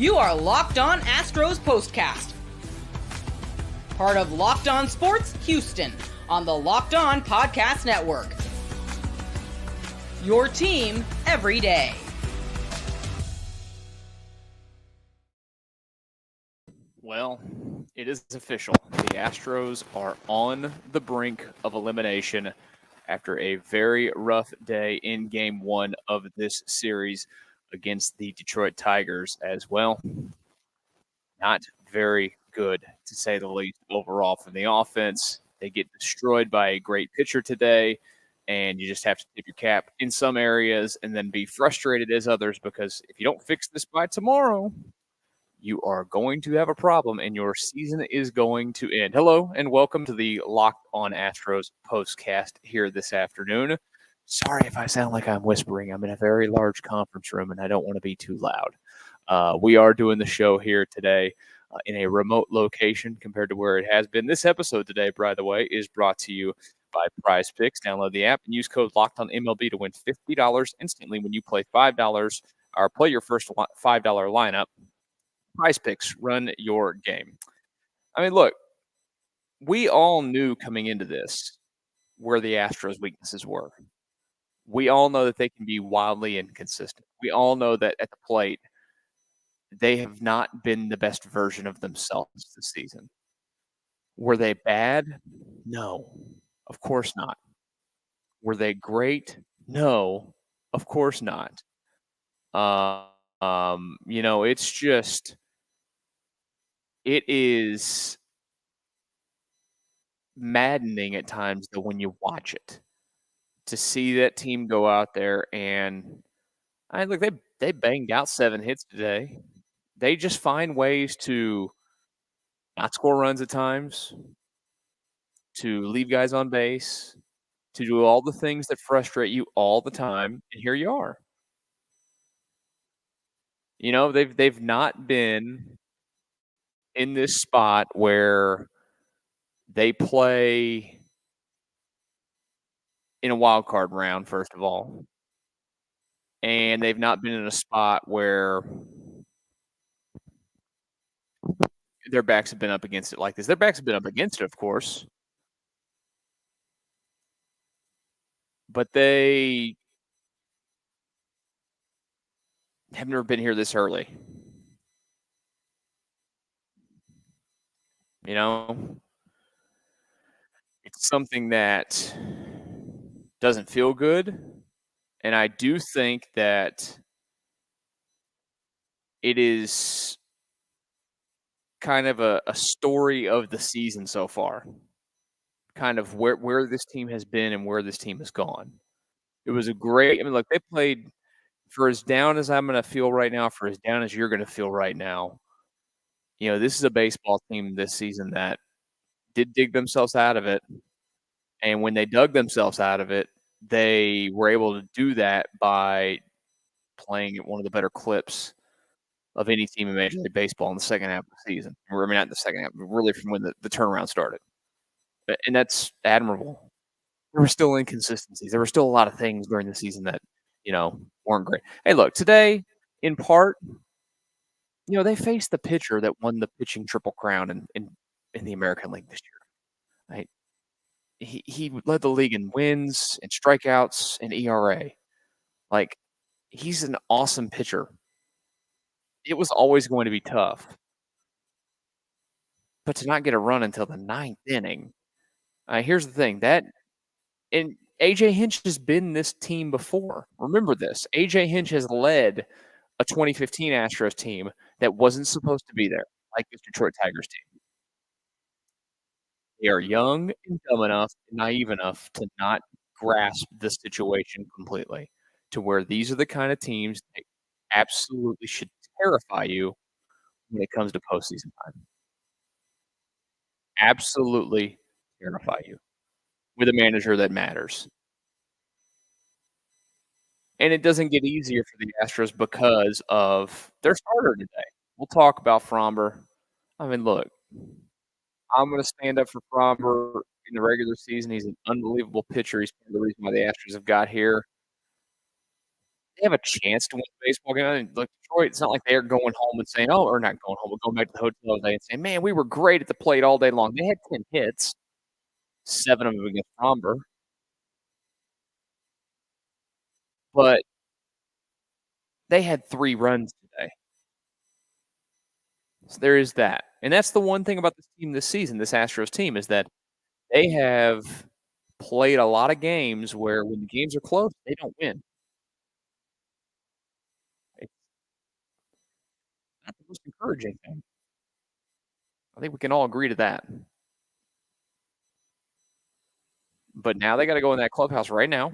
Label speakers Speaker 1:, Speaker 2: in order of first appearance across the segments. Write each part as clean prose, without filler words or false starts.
Speaker 1: You are Locked On Astros Postcast, part of Locked On Sports Houston on the Locked On Podcast Network. Your team every day.
Speaker 2: Well, it is official. The Astros are on the brink of elimination after a very rough day in Game 1 of this series against the Detroit Tigers as well. Not very good, to say the least, overall from the offense. They get destroyed by a great pitcher today, and you just have to tip your cap in some areas and then be frustrated as others, because if you don't fix this by tomorrow, you are going to have a problem and your season is going to end. Hello and welcome to the Locked On Astros Postcast here this afternoon. Sorry if I sound like I'm whispering. I'm in a very large conference room and I don't want to be too loud. We are doing the show here today in a remote location compared to where it has been. This episode today, by the way, is brought to you by PrizePicks. Download the app and use code LOCKEDONMLB to win $50 instantly when you play $5 or play your first $5 lineup. PrizePicks, run your game. I mean, look, we all knew coming into this where the Astros' weaknesses were. We all know that they can be wildly inconsistent. We all know that at the plate, they have not been the best version of themselves this season. Were they bad? No, of course not. Were they great? No, of course not. It's just, it is maddening at times, though, when you watch it, to see that team go out there and look, they banged out 7 hits today. They just find ways to not score runs at times, to leave guys on base, to do all the things that frustrate you all the time, and here you are. You know, they've not been in this spot where they play in a wild card round, first of all, and they've not been in a spot where their backs have been up against it like this. Their backs have been up against it, of course, but they have never been here this early. You know, it's something that doesn't feel good, and I do think that it is kind of a story of the season so far, kind of where this team has been and where this team has gone. It was look, they played for as down as I'm going to feel right now, for as down as you're going to feel right now. You know, this is a baseball team this season that did dig themselves out of it. And when they dug themselves out of it, they were able to do that by playing at one of the better clips of any team in Major League Baseball in the second half of the season. Or, I mean, not in the second half, but really from when the turnaround started. And that's admirable. There were still inconsistencies. There were still a lot of things during the season that, weren't great. Hey, look, today, in part, they faced the pitcher that won the pitching Triple Crown in the American League this year. Right? He led the league in wins and strikeouts and ERA. Like, he's an awesome pitcher. It was always going to be tough. But to not get a run until the 9th inning, here's the thing. And AJ Hinch has been this team before. Remember this. AJ Hinch has led a 2015 Astros team that wasn't supposed to be there, like this Detroit Tigers team. They are young and dumb enough and naive enough to not grasp the situation completely, to where these are the kind of teams that absolutely should terrify you when it comes to postseason time. Absolutely terrify you with a manager that matters. And it doesn't get easier for the Astros because of their starter today. We'll talk about Fromber. I mean, look, I'm going to stand up for Fromber in the regular season. He's an unbelievable pitcher. He's part of the reason why the Astros have got here. they have a chance to win the baseball game. I mean, look, Detroit, it's not like they're going home and saying, "Oh," or not going home, but going back to the hotel today and saying, "Man, we were great at the plate all day long." They had 10 hits, 7 of them against Fromber, but they had 3 runs today. So there is that. And that's the one thing about this team this season, this Astros team, is that they have played a lot of games where when the games are close, they don't win. It's not the most encouraging thing. I think we can all agree to that. But now they got to go in that clubhouse right now.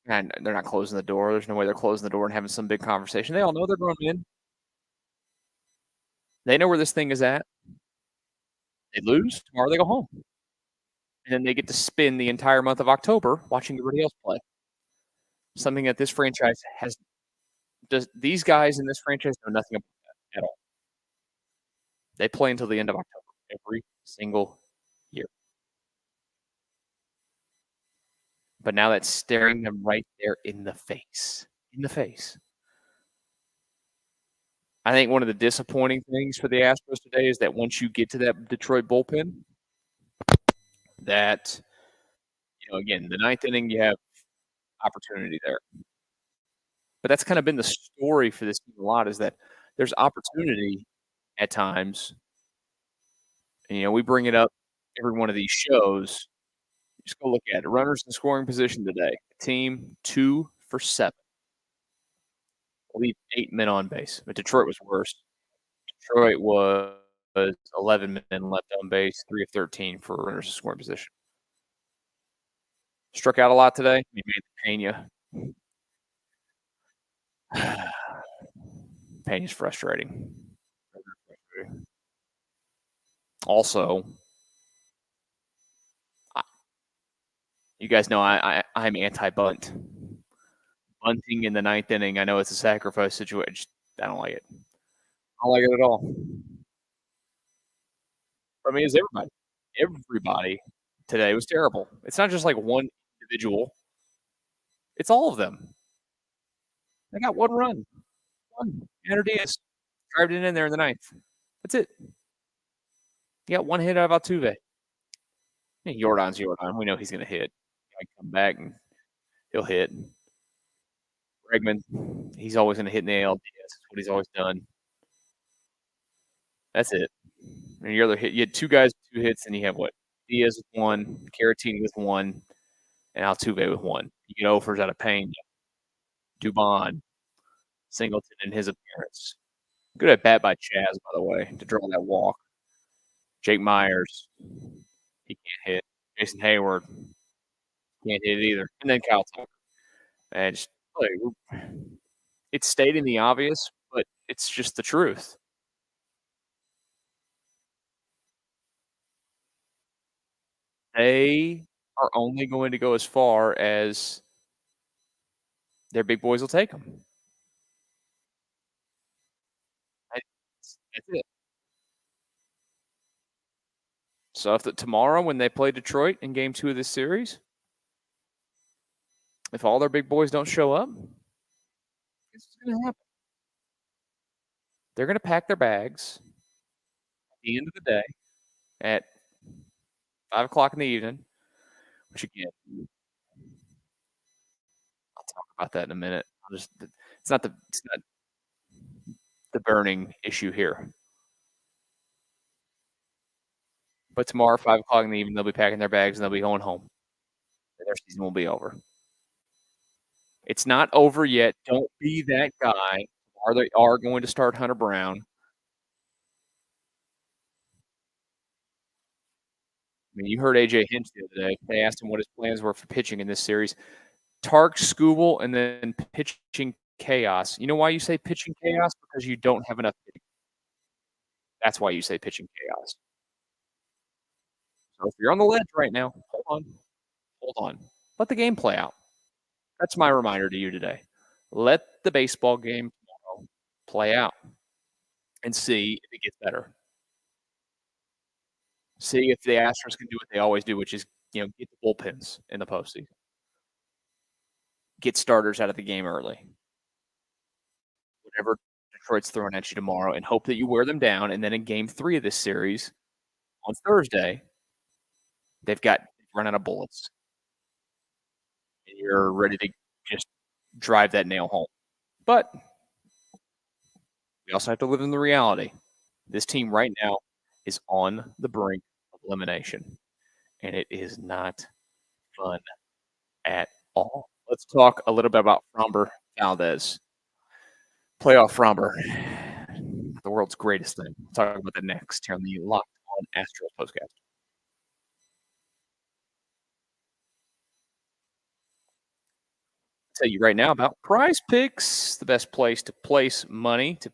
Speaker 2: And they're not closing the door. There's no way they're closing the door and having some big conversation. They all know they're going in. They know where this thing is at. They lose. Tomorrow they go home. And then they get to spend the entire month of October watching everybody else play. Something that this franchise has. These guys in this franchise know nothing about that at all. They play until the end of October every single year. But now that's staring them right there in the face. In the face. I think one of the disappointing things for the Astros today is that once you get to that Detroit bullpen, that, again, the ninth inning, you have opportunity there. But that's kind of been the story for this team a lot, is that there's opportunity at times. And, we bring it up every one of these shows. Just go look at it. Runners in scoring position today. Team 2 for 7. Leave 8 men on base. But Detroit was worse. Detroit was 11 men left on base, 3 of 13 for runners in scoring position. Struck out a lot today. He made Pena. Pena's frustrating. Also, you guys know I'm anti-bunt. Bunting in the ninth inning, I know it's a sacrifice situation. I don't like it. I don't like it at all. I mean, it's everybody. Everybody today was terrible. It's not just like one individual. It's all of them. They got 1 run. 1. Enter Diaz. Drived it in there in the ninth. That's it. You got 1 hit out of Altuve. Jordan's Jordan. We know he's going to hit. He might come back and he'll hit. Bregman, he's always going to hit in the ALDS. That's what he's always done. That's it. And your other hit, you had 2 guys with 2 hits, and you have what? Diaz with 1, Caratini with 1, and Altuve with 1. You get offers out of Payne, Dubon, Singleton in his appearance. Good at bat by Chaz, by the way, to draw that walk. Jake Myers, he can't hit. Jason Hayward can't hit either. And then Kyle Tucker. And just, it's stating the obvious, but it's just the truth. They are only going to go as far as their big boys will take them. That's it. So if tomorrow when they play Detroit in Game 2 of this series, if all their big boys don't show up, this is going to happen. They're going to pack their bags at the end of the day at 5 o'clock in the evening, which again, I'll talk about that in a minute. It's not the burning issue here. But tomorrow, 5 o'clock in the evening, they'll be packing their bags and they'll be going home. And their season will be over. It's not over yet. Don't be that guy. They are going to start Hunter Brown. I mean, you heard AJ Hinch the other day. They asked him what his plans were for pitching in this series. Tark, Skubal, and then pitching chaos. You know why you say pitching chaos? Because you don't have enough pitching. That's why you say pitching chaos. So if you're on the ledge right now, hold on. Let the game play out. That's my reminder to you today. Let the baseball game tomorrow play out and see if it gets better. See if the Astros can do what they always do, which is, get the bullpens in the postseason. get starters out of the game early. Whatever Detroit's throwing at you tomorrow, and hope that you wear them down. And then in game 3 of this series on Thursday, they've run out of bullets. And you're ready to just drive that nail home. But we also have to live in the reality. This team right now is on the brink of elimination, and it is not fun at all. Let's talk a little bit about Framber Valdez. Playoff Framber, the world's greatest thing. We'll talk about that next here on the Locked On Astros Postcast. Tell you right now about PrizePicks, the best place to place money to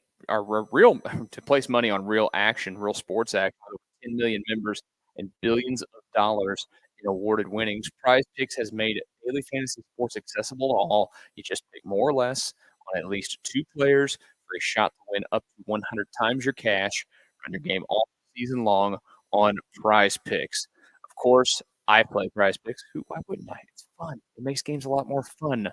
Speaker 2: place money on real action, real sports action. Over 10 million members and billions of dollars in awarded winnings. PrizePicks has made daily fantasy sports accessible to all. You just pick more or less on at least 2 players for a shot to win up to 100 times your cash. Run your game all season long on PrizePicks. Of course, I play PrizePicks. Why wouldn't I? It's fun. It makes games a lot more fun.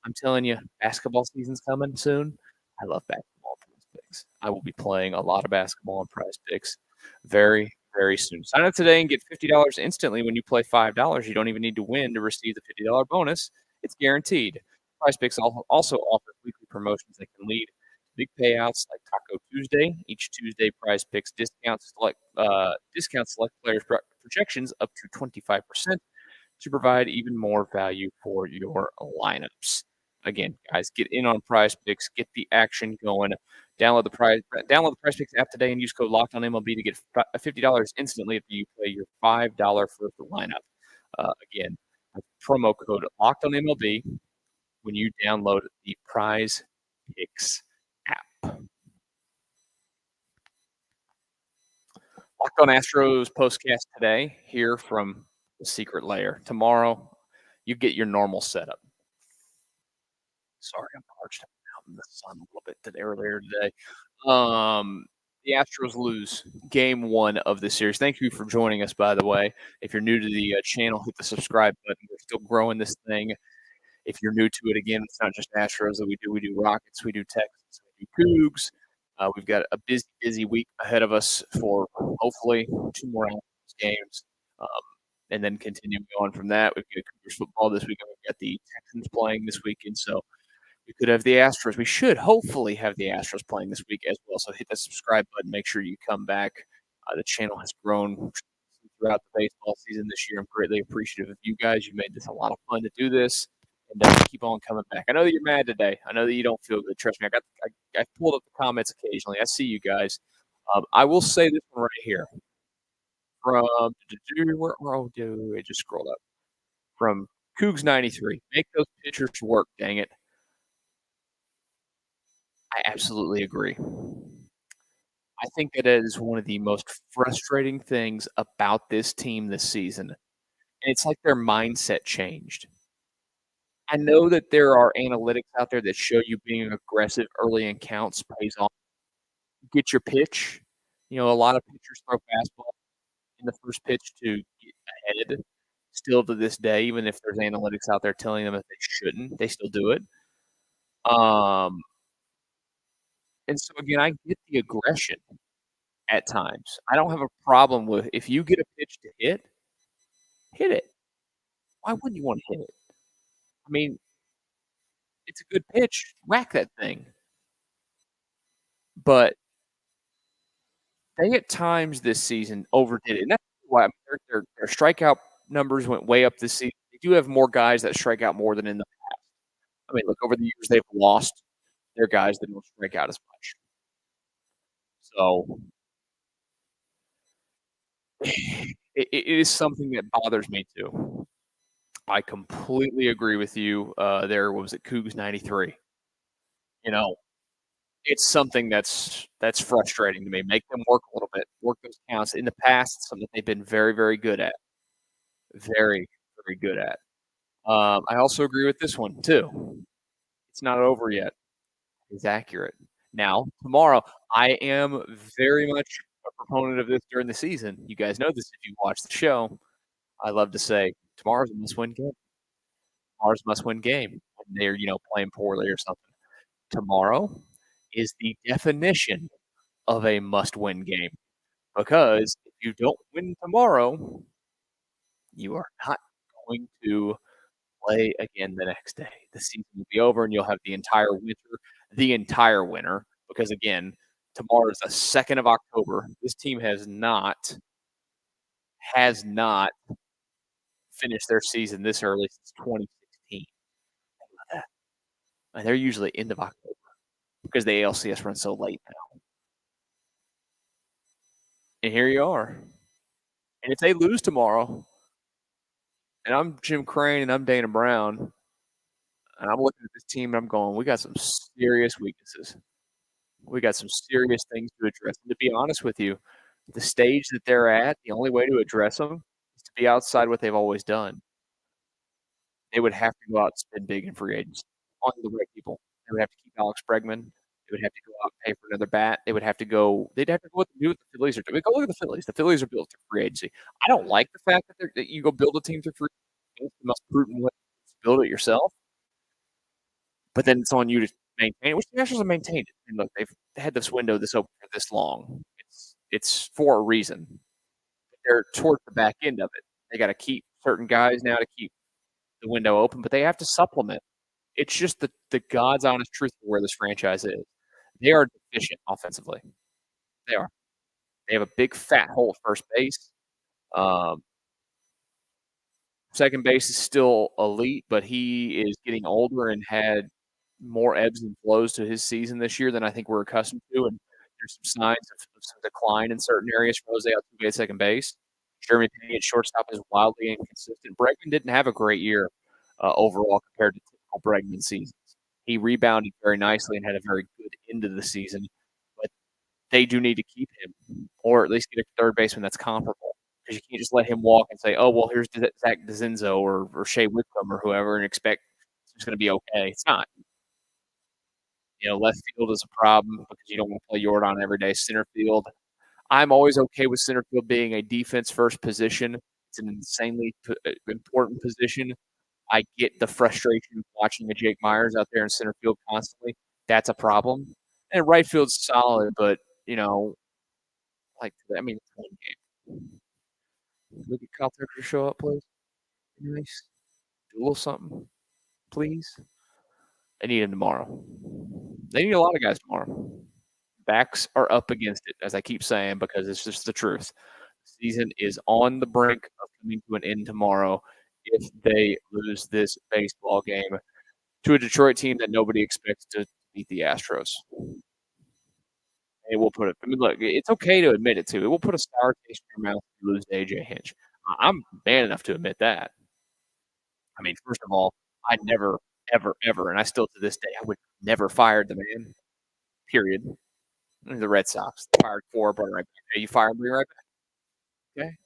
Speaker 2: I'm telling you, basketball season's coming soon. I love basketball on PrizePicks. I will be playing a lot of basketball on PrizePicks very, very soon. Sign up today and get $50 instantly when you play $5. You don't even need to win to receive the $50 bonus. It's guaranteed. PrizePicks also offers weekly promotions that can lead to big payouts like Taco Tuesday. Each Tuesday, PrizePicks discounts select players' projections up to 25% to provide even more value for your lineups. Again, guys, get in on PrizePicks, get the action going. Download the PrizePicks app today and use code LOCKEDONMLB to get $50 instantly if you play your $5 first lineup. Again, promo code LOCKEDONMLB when you download the PrizePicks app. Locked On Astros Postcast today, here from the secret lair. Tomorrow, you get your normal setup. Sorry, I'm parched out in the sun a little bit earlier today. The Astros lose game 1 of the series. Thank you for joining us, by the way. If you're new to the channel, hit the subscribe button. We're still growing this thing. If you're new to it, again, it's not just Astros that we do. We do Rockets, we do Texans, we do Cougs. We've got a busy week ahead of us for hopefully 2 more games. And then continuing on from that, we've got Cougars football this weekend. We've got the Texans playing this weekend. So we could have the Astros. We should hopefully have the Astros playing this week as well. So hit that subscribe button. Make sure you come back. The channel has grown throughout the baseball season this year. I'm greatly appreciative of you guys. You made this a lot of fun to do this. And keep on coming back. I know that you're mad today. I know that you don't feel good. Trust me, I pulled up the comments occasionally. I see you guys. I will say this one right here. From I just scrolled up. From Cougs 93. Make those pitchers work, dang it. I absolutely agree. I think that is one of the most frustrating things about this team this season. And it's like their mindset changed. I know that there are analytics out there that show you being aggressive early in counts pays off. Get your pitch. A lot of pitchers throw fastball in the first pitch to get ahead. Still to this day, even if there's analytics out there telling them that they shouldn't, they still do it. And so, again, I get the aggression at times. I don't have a problem with if you get a pitch to hit it. Why wouldn't you want to hit it? I mean, it's a good pitch. Whack that thing. But they at times this season overdid it. And that's why their strikeout numbers went way up this season. They do have more guys that strike out more than in the past. I mean, look, over the years they've lost their guys that don't strike out as much. So it is something that bothers me too. I completely agree with you. There was it Cougs 93. It's something that's frustrating to me. Make them work a little bit, work those counts. In the past, it's something they've been very, very good at. Very, very good at. I also agree with this one too. It's not over yet. It's accurate. Now, tomorrow, I am very much a proponent of this during the season. You guys know this if you watch the show. I love to say tomorrow's a must-win game. Tomorrow's a must-win game. I and they're, playing poorly or something. Tomorrow is the definition of a must-win game because if you don't win tomorrow, you are not going to play again the next day. The season will be over, and you'll have the entire winter, because again, tomorrow is the 2nd of October. This team has not finished their season this early since 2016. Think about that. And they're usually end of October because the ALCS runs so late now. And here you are. And if they lose tomorrow, and I'm Jim Crane and I'm Dana Brown, and I'm looking at this team and I'm going, we got some serious weaknesses. We got some serious things to address. And to be honest with you, the stage that they're at, the only way to address them is to be outside what they've always done. They would have to go out and spend big in free agency on the right people. They would have to keep Alex Bregman. They would have to go out and pay for another bat. They'd have to go do what the Phillies are doing. Go look at the Phillies. The Phillies are built through free agency. I don't like the fact that you go build a team through free agency. It's the most prudent way to build it yourself. But then it's on you to maintain it, which the Nationals have maintained it. And look, they've had this window this open for this long. It's for a reason. They're towards the back end of it. They got to keep certain guys now to keep the window open, but they have to supplement. It's just the God's honest truth of where this franchise is. They are deficient offensively. They are. They have a big fat hole at first base. Second base is still elite, but he is getting older and had more ebbs and flows to his season this year than I think we're accustomed to. And there's some signs of some decline in certain areas for Jose Altuve at second base. Jeremy Pena at shortstop is wildly inconsistent. Bregman didn't have a great year overall compared to typical Bregman seasons. He rebounded very nicely and had a very good end of the season, but they do need to keep him, or at least get a third baseman that's comparable. Because you can't just let him walk and say, "Oh, well, here's Zach DeZenzo or Shea Whitcomb or whoever," and expect it's going to be okay. It's not. Left field is a problem because you don't want to play Jordan every day. Center field, I'm always okay with center field being a defense-first position. It's an insanely important position. I get the frustration of watching the Jake Myers out there in center field constantly. That's a problem. And right field's solid, but, it's one game. Look at Kyle Tucker show up, please. Nice. Do a little something, please. They need him tomorrow. They need a lot of guys tomorrow. Backs are up against it, as I keep saying, because it's just the truth. The season is on the brink of coming to an end tomorrow if they lose this baseball game to a Detroit team that nobody expects to beat the Astros. It will put it. Look, it's okay to admit it too. It will put a sour taste in your mouth if you lose to AJ Hinch. I'm man enough to admit that. First of all, I never, ever, ever, and I still to this day, I would never fired the man. Period. The Red Sox fired 4, brought it right back. Hey, you fire him, bring it right back. Okay.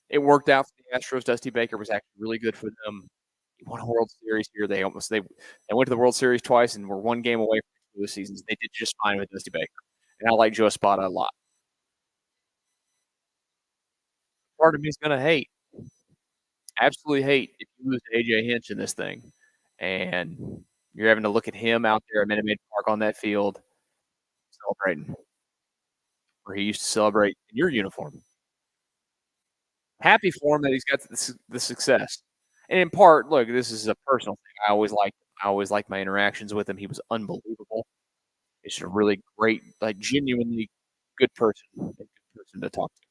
Speaker 2: It worked out for the Astros. Dusty Baker was actually really good for them. He won a World Series here. They went to the World Series twice and were one game away from the seasons. They did just fine with Dusty Baker. And I like Joe Espada a lot. Part of me is going to hate. Absolutely hate if you lose to AJ Hinch in this thing. And you're having to look at him out there at Minute Maid Park on that field celebrating where he used to celebrate in your uniform. Happy for him that he's got the success. And in part, look, this is a personal thing. I always liked my interactions with him. He was unbelievable. He's a really great, genuinely good person to talk to.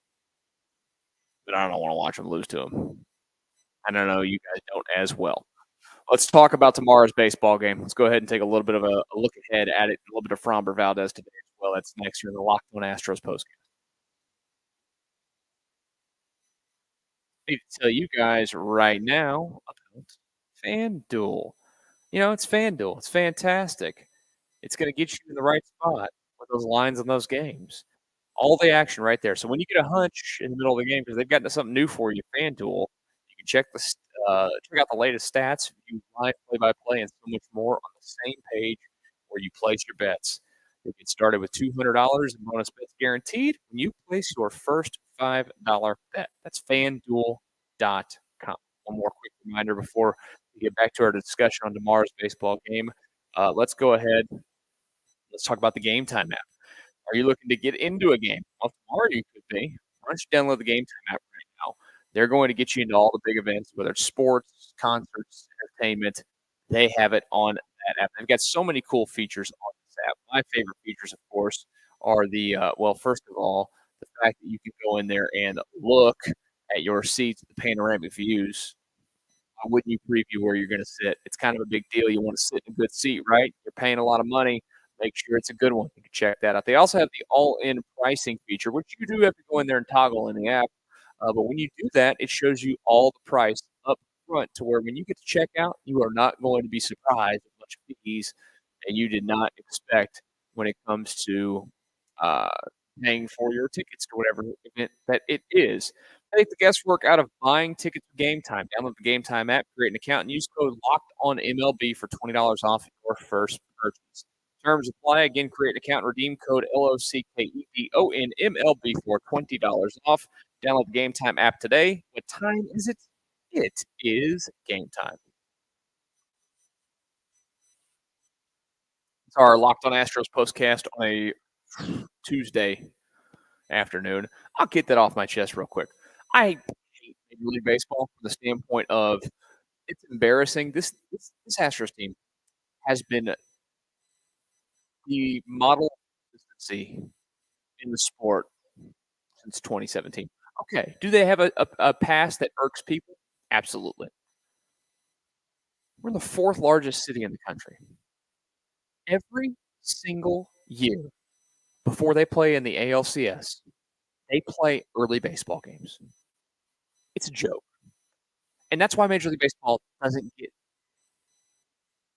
Speaker 2: But I don't want to watch him lose to him. I don't know, you guys don't as well. Let's talk about tomorrow's baseball game. Let's go ahead and take a little bit of a look ahead at it. A little bit of Framber Valdez today as well. That's next year in the Locked On Astros Postgame. I need to tell you guys right now about FanDuel. It's FanDuel. It's fantastic. It's going to get you in the right spot with those lines on those games. All the action right there. So when you get a hunch in the middle of the game, because they've got something new for you, FanDuel, you can check out the latest stats, view live play-by-play, and so much more on the same page where you place your bets. You'll get started with $200 in bonus bets guaranteed when you place your first $5 bet. That's FanDuel.com. One more quick reminder before to get back to our discussion on tomorrow's baseball game, let's go ahead. Let's talk about the Gametime app. Are you looking to get into a game? Well, tomorrow you could be. Why don't you download the Gametime app right now? They're going to get you into all the big events, whether it's sports, concerts, entertainment. They have it on that app. They've got so many cool features on this app. My favorite features, of course, are first of all, the fact that you can go in there and look at your seats, the panoramic views. Why wouldn't you preview where you're going to sit? It's kind of a big deal. You want to sit in a good seat, right? You're paying a lot of money. Make sure it's a good one. You can check that out. They also have the all-in pricing feature, which you do have to go in there and toggle in the app. But when you do that, it shows you all the price up front to where when you get to check out, you are not going to be surprised at much fees that you did not expect when it comes to uh, paying for your tickets to whatever event that it is. Take the guesswork out of buying tickets for Game Time. Download the Game Time app, create an account, and use code LOCKEDONMLB for $20 off your first purchase. Terms apply. Again, create an account, redeem code LOCKEDONMLB for $20 off. Download the Game Time app today. What time is it? It is game time. It's our Locked On Astros postcast on a Tuesday afternoon. I'll get that off my chest real quick. I hate Major League Baseball from the standpoint of it's embarrassing. This Astros team has been the model of consistency in the sport since 2017. Okay, do they have a past that irks people? Absolutely. We're the fourth largest city in the country. Every single year before they play in the ALCS, they play early baseball games. It's a joke. And that's why Major League Baseball doesn't get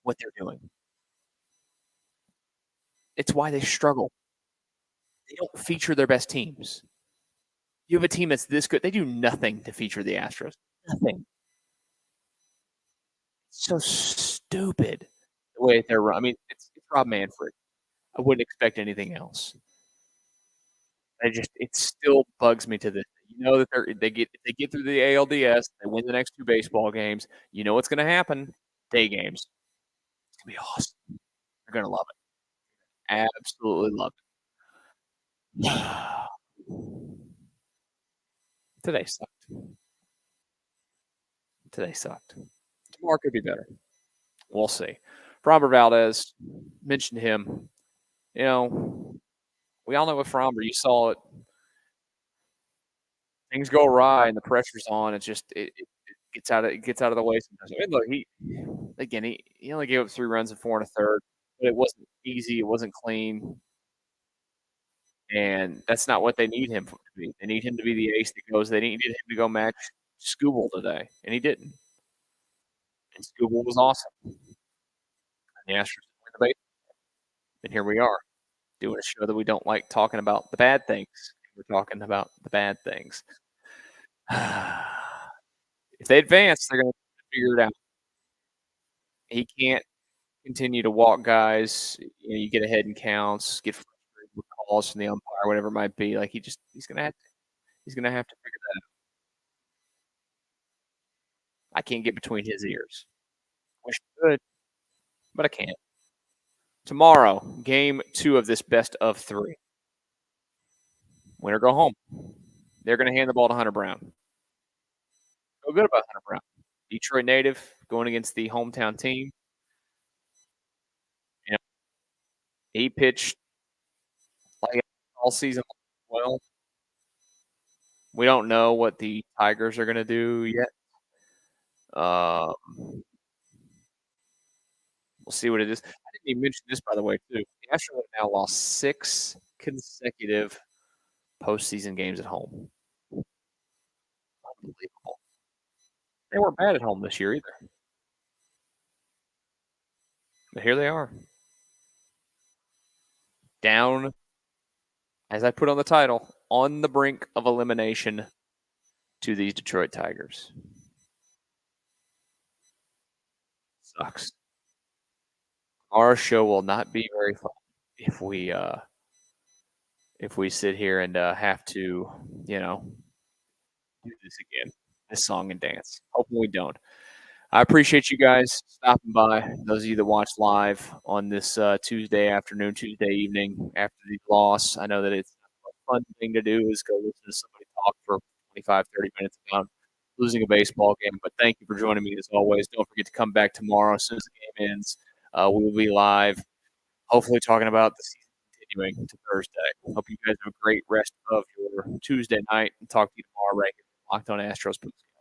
Speaker 2: what they're doing. It's why they struggle. They don't feature their best teams. You have a team that's this good. They do nothing to feature the Astros. Nothing. It's so stupid the way they're run. I mean, it's Rob Manfred. I wouldn't expect anything else. It still bugs me to this. You know that they get through the ALDS, they win the next two baseball games. You know what's going to happen? Day games. It's going to be awesome. You're going to love it. Absolutely love it. Today sucked. Today sucked. Tomorrow could be better. We'll see. Framber Valdez, mentioned him. You know, we all know with Framber, you saw it. Things go awry and the pressure's on. It's just it gets out of the way sometimes. I mean, look, he only gave up 3 runs in 4 1/3, but it wasn't easy. It wasn't clean. And that's not what they need him to be. They need him to be the ace that goes. They needed him to go match Skubal today, and he didn't. And Skubal was awesome. And the Astros win the base. And here we are, doing a show that we don't like talking about the bad things. We're talking about the bad things. If they advance, they're going to figure it out. He can't continue to walk guys. You get ahead in counts, get frustrated with calls from the umpire, whatever it might be. Like he's going to have to figure that out. I can't get between his ears. Wish I could, but I can't. Tomorrow, game 2 of this best of 3. Win or go home. They're going to hand the ball to Hunter Brown. Feel good about Hunter Brown. Detroit native going against the hometown team. You know, he pitched like all season well. We don't know what the Tigers are going to do yet. We'll see what it is. I didn't even mention this, by the way, too. The Astros have now lost 6 consecutive postseason games at home. Unbelievable. They weren't bad at home this year either. But here they are. Down, as I put on the title, on the brink of elimination to these Detroit Tigers. Sucks. Our show will not be very fun if we sit here and have to, do this again, this song and dance. Hoping we don't. I appreciate you guys stopping by. Those of you that watch live on this Tuesday afternoon, Tuesday evening after the loss, I know that it's a fun thing to do is go listen to somebody talk for 25, 30 minutes about losing a baseball game. But thank you for joining me as always. Don't forget to come back tomorrow as soon as the game ends. We will be live, hopefully talking about the season continuing to Thursday. Hope you guys have a great rest of your Tuesday night and talk to you tomorrow right here on Locked On Astros Postgame.